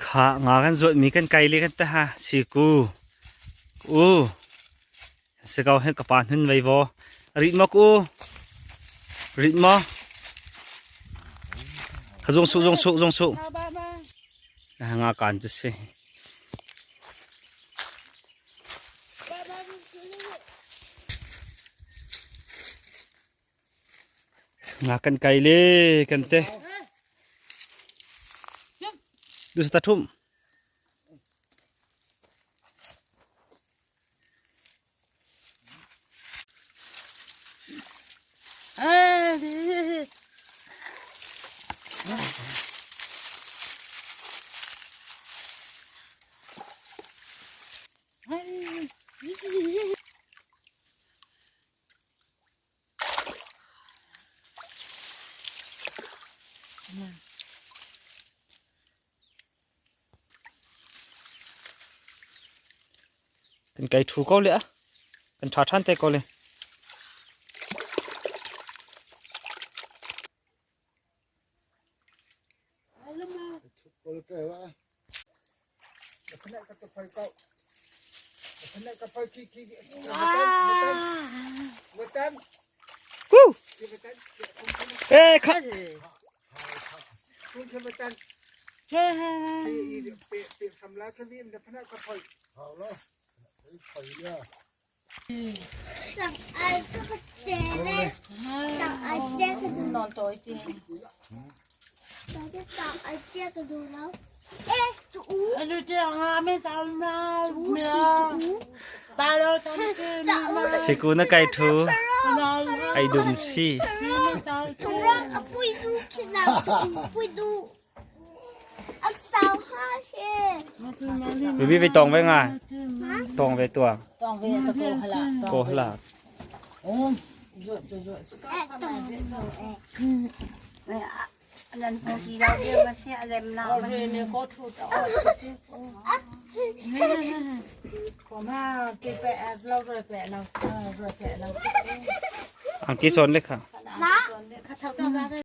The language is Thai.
khá ngãกันrồi miกันไกลเลยกันตาฮะสิกูsẽ câu hết các bạn hơn vậy vô rít mốc rít mốc khá dùng sụ ngã cản chứ xe ngãกันไกลเลยกันเต้ดูสตาร์ทุ่มกันไกลถูกก็เลยอ่ะกันชาชันเตะก็เลยเอ้ค่ะคุณทำกันเปลี่ยนทำแล้วแค่นี้มันจะพนักกระเพาะเอาแล้วไปเนี่ยจับไอ้ก็เจ๊เลยจับไอ้เจ๊ก็ดูนอนตัวจริงเราจะจับไอ้เจ๊ก็ดูแล้วจูไอ้ดูเจ๊งาไม่ทำนะเมียตาเราทำกินสิกูน่ะไกลถูไอ้ดุมซี่ถูกเอาปุยดูขนาดปุยดูเอาสาวห้าเช่บีไปตองไว้ไงตองไว้ตัวตองเวตะโกหละโกหลาโอ้จวดสกัดมาเจ๊อันนั้นพอดีเราเรียกว่าเสียอะไรมาเอาเรนก็ถูกเอาขอมาเก็บแปะเราเลยแปะเราเลยแปะเราอังกี้ชนเลยค่ะนะข้าเท่าเจ้า